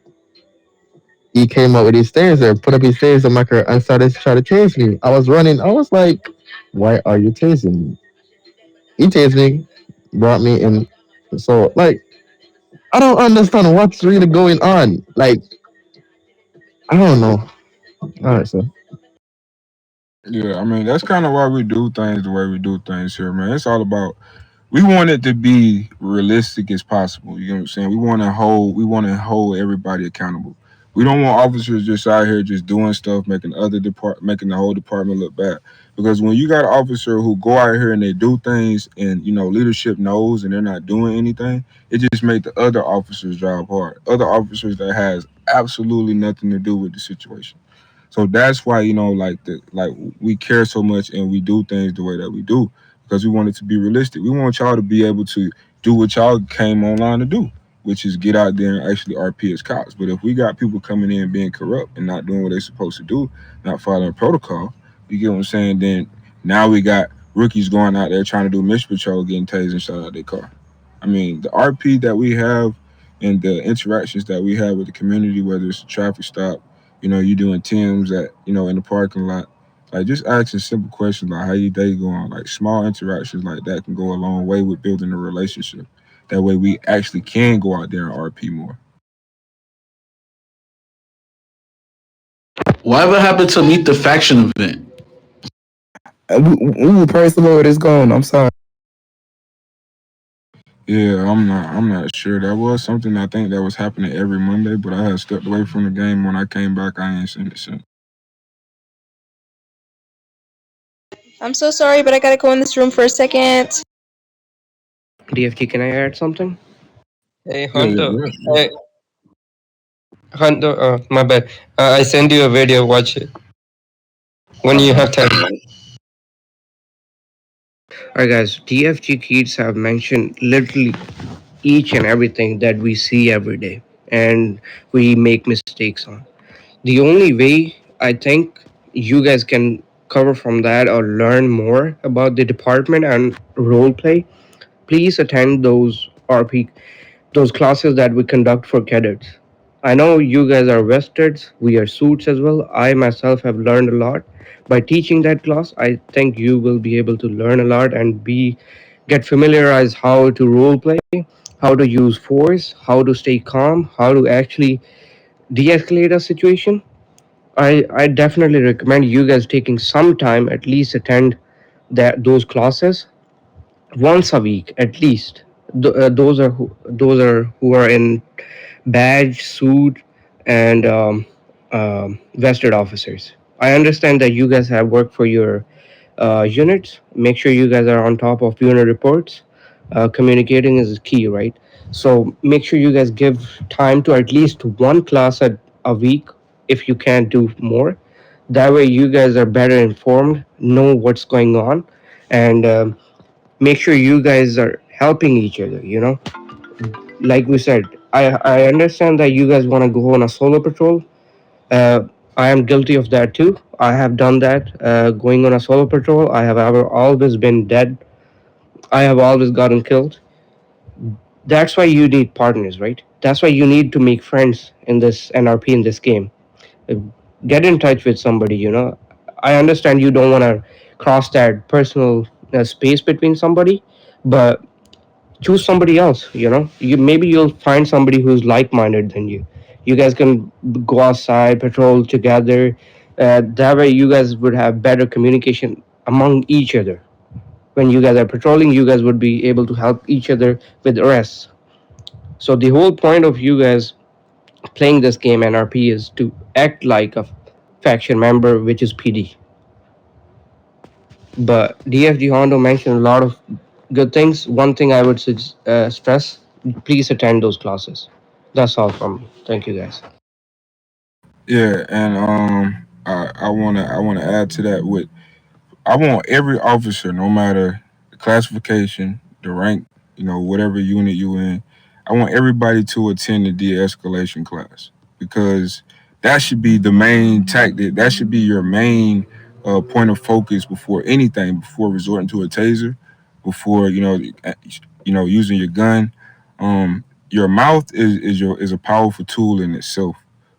He came out with his taser, put up his taser on my car, and started trying to chase me. I was running. I was like, "Why are you chasing me?" He chased me, brought me in. So like, I don't understand what's really going on. Like, I don't know. All right, so Yeah, I mean that's kind of why we do things the way we do things here, man. It's all about we want it to be realistic as possible. You know what I'm saying? We want to hold everybody accountable. We don't want officers just out here just doing stuff, making the whole department look bad. Because when you got an officer who go out here and they do things, and leadership knows, and they're not doing anything, it just make the other officers' job hard. Other officers that has absolutely nothing to do with the situation. So that's why like we care so much and we do things the way that we do, because we want it to be realistic. We want y'all to be able to do what y'all came online to do, which is get out there and actually RP as cops. But if we got people coming in being corrupt and not doing what they're supposed to do, not following protocol, you get what I'm saying? Then now we got rookies going out there trying to do mission patrol, getting tased and shot out their car. I mean, the RP that we have and the interactions that we have with the community, whether it's a traffic stop, you doing Tim's at, in the parking lot, like just asking simple questions like how your day going, like small interactions like that can go a long way with building a relationship. That way we actually can go out there and RP more. Whatever happened to meet the faction event? We praise the Lord, it's gone. I'm sorry. Yeah, I'm not sure. That was something I think that was happening every Monday, but I had stepped away from the game. When I came back, I ain't seen it since. I'm so sorry, but I gotta go in this room for a second. DFG, can I add something? Hey, Yeah, Hunter. yeah. Hey, Hunter, my bad. I send you a video, watch it. When you have time. Alright guys, DFG kids have mentioned literally each and everything that we see every day and we make mistakes on. The only way I think you guys can cover from that or learn more about the department and role play, please attend those those classes that we conduct for cadets. I know you guys are vested, we are suits as well. I myself have learned a lot. By teaching that class, I think you will be able to learn a lot and get familiarized how to role play, how to use force, how to stay calm, how to actually de-escalate a situation. I definitely recommend you guys taking some time, at least attend those classes once a week at least. Those are who are in badge, suit, and vested officers. I understand that you guys have worked for your units. Make sure you guys are on top of unit reports. Communicating is key, right? So make sure you guys give time to at least one class a week if you can't do more. That way, you guys are better informed, know what's going on, and make sure you guys are helping each other. Like we said, I understand that you guys want to go on a solo patrol. uh, I am guilty of that too. I have done that, going on a solo patrol. I have always been dead. I have always gotten killed. That's why you need partners, right? That's why you need to make friends in this NRP, in this game. Uh, get in touch with somebody. I understand you don't want to cross that personal space between somebody, but choose somebody else. You'll find somebody who's like-minded than you guys can go outside, patrol together. That way you guys would have better communication among each other. When you guys are patrolling, you guys would be able to help each other with arrests. So the whole point of you guys playing this game NRP is to act like a faction member, which is PD. But DFG Hondo mentioned a lot of good things. One thing I would stress: please attend those classes. That's all from me. Thank you, guys. Yeah, and I wanna add to that with I want every officer, no matter the classification, the rank, whatever unit you in, I want everybody to attend the de-escalation class, because that should be the main tactic. That should be your main point of focus before anything, before resorting to a taser, before using your gun. Your mouth is a powerful tool in itself.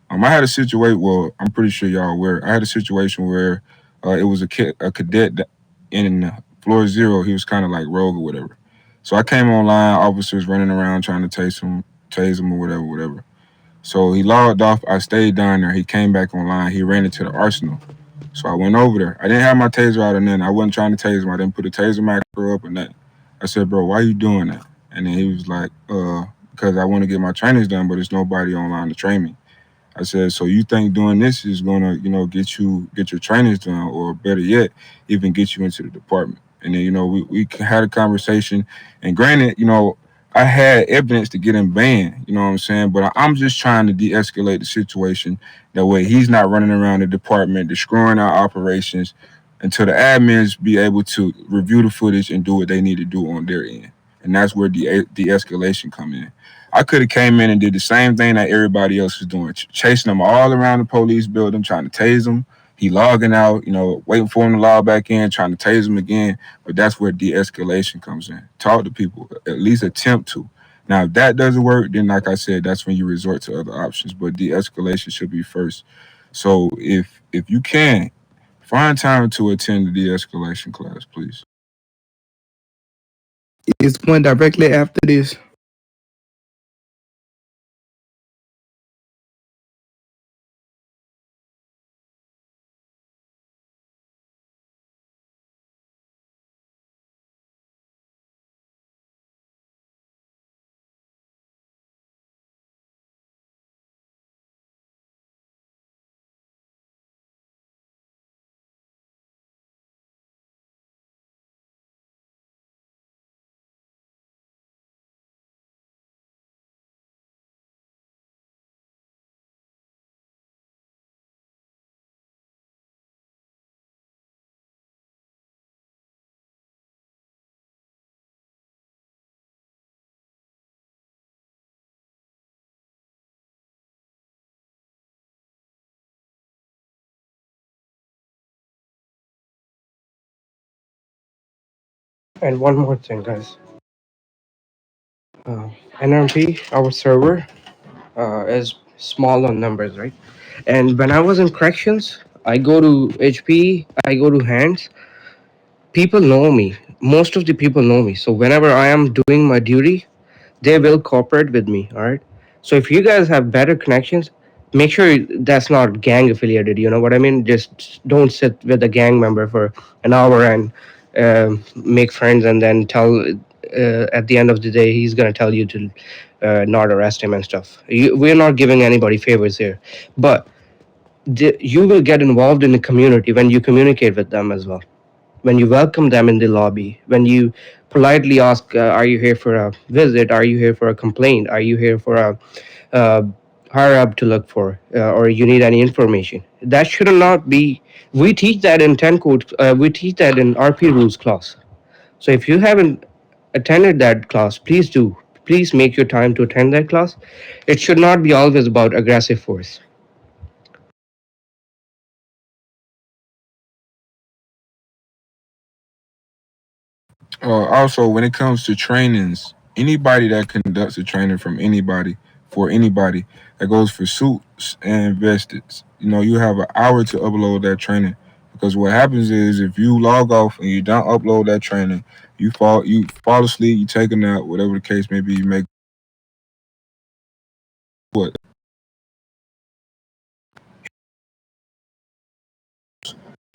I had a situation. Well, I'm pretty sure y'all aware. I had a situation where it was a cadet in floor 0. He was kind of like rogue or whatever. So I came online, officers running around trying to tase him or whatever. So he logged off. I stayed down there. He came back online. He ran into the arsenal. So I went over there. I didn't have my taser out or nothing. I wasn't trying to tase him. I didn't put a taser macro up or nothing. I said, bro, why you doing that? And then he was like, because I want to get my trainings done, but there's nobody online to train me. I said, so you think doing this is gonna, get your trainings done, or better yet, even get you into the department? And then, we had a conversation, and granted, I had evidence to get him banned, you know what I'm saying? But I'm just trying to de-escalate the situation. That way he's not running around the department destroying our operations until the admins be able to review the footage and do what they need to do on their end. And that's where de-escalation come in. I could have came in and did the same thing that everybody else was doing, chasing them all around the police building, trying to tase them. He logging out, waiting for him to log back in, trying to tase him again. But that's where de-escalation comes in. Talk to people, at least attempt to. Now, if that doesn't work, then like I said, that's when you resort to other options. But de-escalation should be first. So if you can, find time to attend the de-escalation class, please. Is one directly after this? And one more thing, guys. NRP, our server, is small on numbers, right? And when I was in corrections, I go to HP, I go to hands. People know me. Most of the people know me. So whenever I am doing my duty, they will cooperate with me. All right. So if you guys have better connections, make sure that's not gang affiliated. You know what I mean? Just don't sit with a gang member for an hour and make friends and then tell. At the end of the day, he's gonna tell you to not arrest him and stuff. We're not giving anybody favors here, but you will get involved in the community when you communicate with them as well, when you welcome them in the lobby, when you politely ask, are you here for a visit? Are you here for a complaint? Are you here for a uh, higher up to look for, or you need any information? That should not be. We teach that in 10 code. We teach that in RP rules class. So if you haven't attended that class, please do. Please make your time to attend that class. It should not be always about aggressive force. Also, when it comes to trainings, anybody that conducts a training from anybody for anybody, that goes for suits and vesteds. You have an hour to upload that training, because what happens is if you log off and you don't upload that training, you fall asleep, you take a nap, whatever the case may be, you make what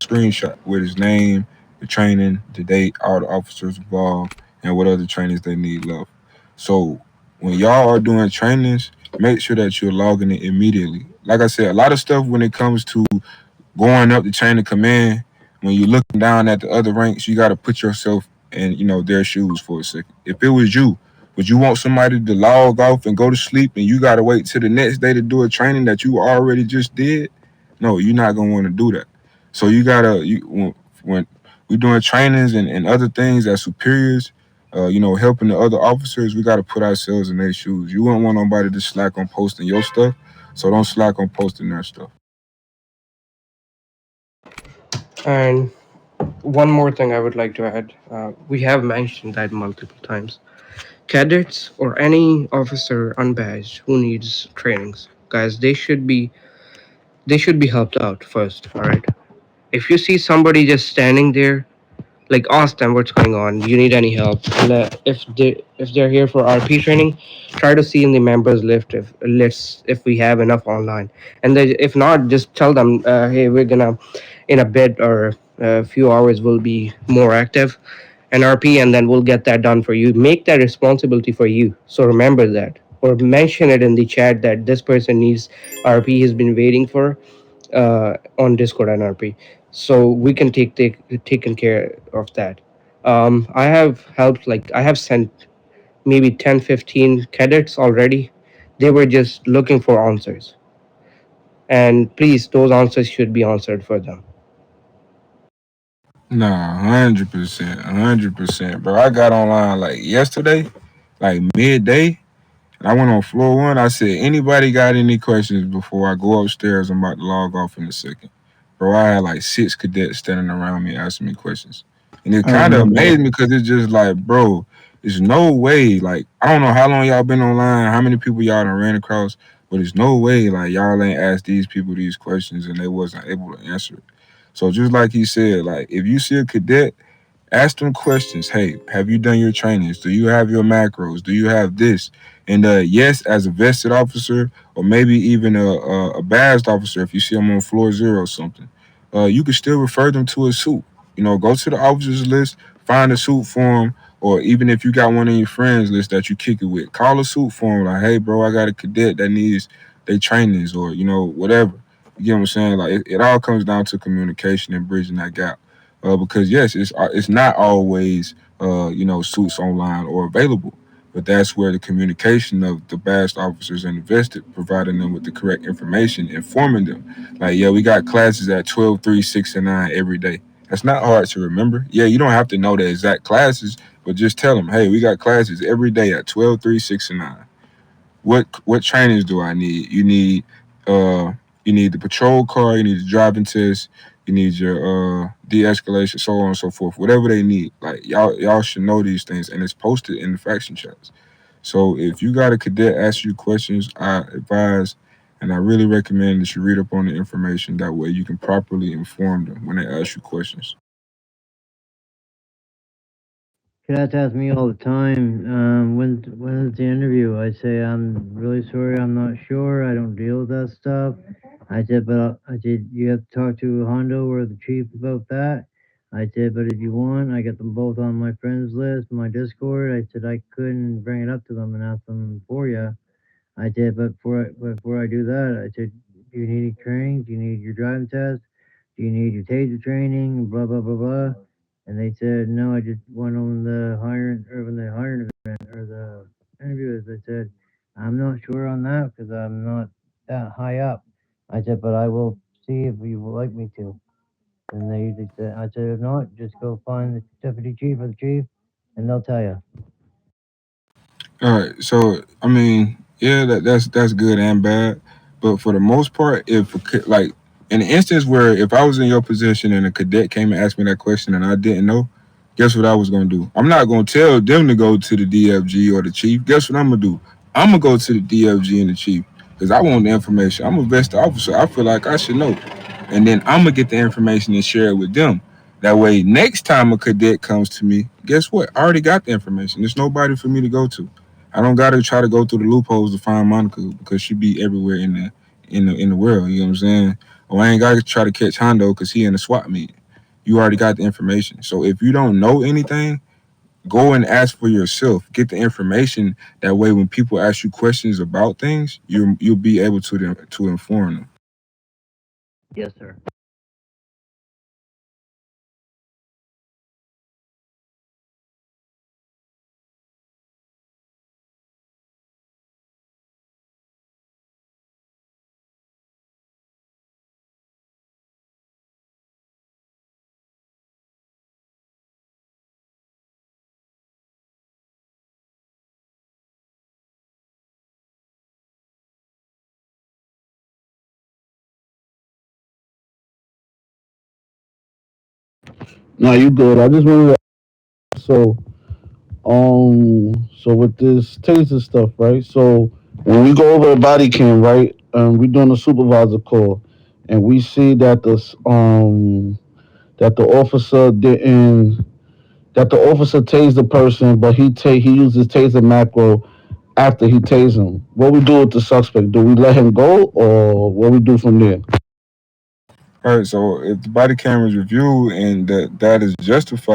screenshot with his name, the training, the date, all the officers involved, and what other trainings they need left. So when y'all are doing trainings, make sure that you're logging it immediately. Like I said, a lot of stuff when it comes to going up the chain of command, when you're looking down at the other ranks, you got to put yourself in, their shoes for a second. If it was you, would you want somebody to log off and go to sleep and you got to wait till the next day to do a training that you already just did? No, you're not going to want to do that. So you got to, when we're doing trainings and other things as superiors, helping the other officers, we got to put ourselves in their shoes. You wouldn't want nobody to slack on posting your stuff, so don't slack on posting their stuff. And one more thing I would like to add. We have mentioned that multiple times. Cadets or any officer unbadged who needs trainings, guys, they should be helped out first. All right. If you see somebody just standing there, like ask them what's going on. Do you need any help? If they're here for RP training, try to see in the members list if we have enough online. And if not, just tell them, hey, we're gonna in a bit or a few hours we'll be more active and RP, and then we'll get that done for you. Make that responsibility for you. So remember that. or mention it in the chat that this person needs RP, has been waiting for on Discord and RP, so we can taken care of that. I have helped, like I have sent maybe 10, 15 cadets already. They were just looking for answers, and please, those answers should be answered for them. Nah, 100%, 100%, bro. I got online like yesterday, like midday, and I went on floor one. I said, anybody got any questions before I go upstairs? I'm about to log off in a second. Bro, I had like 6 cadets standing around me asking me questions. And it I kind of remember amazed me because it's just like, bro, there's no way. Like, I don't know how long y'all been online, how many people y'all done ran across, but there's no way like y'all ain't asked these people these questions and they wasn't able to answer it. So just like he said, like if you see a cadet, ask them questions. Hey, have you done your trainings? Do you have your macros? Do you have this? And yes, as a vested officer, or maybe even a badged officer, if you see them on floor zero or something, you can still refer them to a suit. You know, go to the officers list, find a suit for them, or even if you got one in your friends list that you kick it with, call a suit for them. Like, hey, bro, I got a cadet that needs their trainings, or whatever. You get what I'm saying? Like, it all comes down to communication and bridging that gap. Because yes, it's not always suits online or available, but that's where the communication of the badged officers and invested, providing them with the correct information, informing them. Like, yeah, we got classes at 12, 3, 6, and 9 every day. That's not hard to remember. Yeah, you don't have to know the exact classes, but just tell them, hey, we got classes every day at 12, 3, 6, and 9. What trainings do I need? Uh you need the patrol car, you need the driving test, you need your de-escalation, so on and so forth. Whatever they need. Like y'all should know these things, and it's posted in the faction chats. So if you got a cadet ask you questions, I advise and I really recommend that you read up on the information. That way you can properly inform them when they ask you questions. Cadets ask me all the time, when is the interview? I say, I'm really sorry, I'm not sure. I don't deal with that stuff. I said, you have to talk to Hondo or the chief about that. I said, but if you want, I got them both on my friends list, my Discord. I said, I couldn't bring it up to them and ask them for you. I said, but before I do that, I said, do you need any training? Do you need your driving test? Do you need your taser training? Blah, blah, blah, blah. And they said, no, I just went on the hiring event or the interviews. I said, I'm not sure on that because I'm not that high up. I said, but I will see if you would like me to. And they said, I said, if not, just go find the deputy chief or the chief and they'll tell you. All right, so I mean, yeah, that's good and bad, but for the most part, if like in the instance where if I was in your position and a cadet came and asked me that question and I didn't know, guess what I was gonna do? I'm not gonna tell them to go to the DFG or the chief. Guess what I'm gonna do? I'm gonna go to the DFG and the chief because I want the information. I'm a vested officer. I feel like I should know, and then I'm gonna get the information and share it with them. That way, next time a cadet comes to me, guess what? I already got the information. There's nobody for me to go to. I don't gotta try to go through the loopholes to find Monica because she be everywhere in the world. You know what I'm saying? Or I ain't gotta try to catch Hondo because he in a SWAT meet. You already got the information. So if you don't know anything, go and ask for yourself. Get the information. That way, when people ask you questions about things, you'll be able to inform them. Yes, sir. No, you good. I just wanted to. So with this taser stuff, right? So when we go over a body cam, right? We doing a supervisor call, and we see that that the officer didn't that the officer tased the person, but he used his taser macro after he tased him. What we do with the suspect? Do we let him go, or what we do from there? All right. So if the body camera is reviewed and that is justified.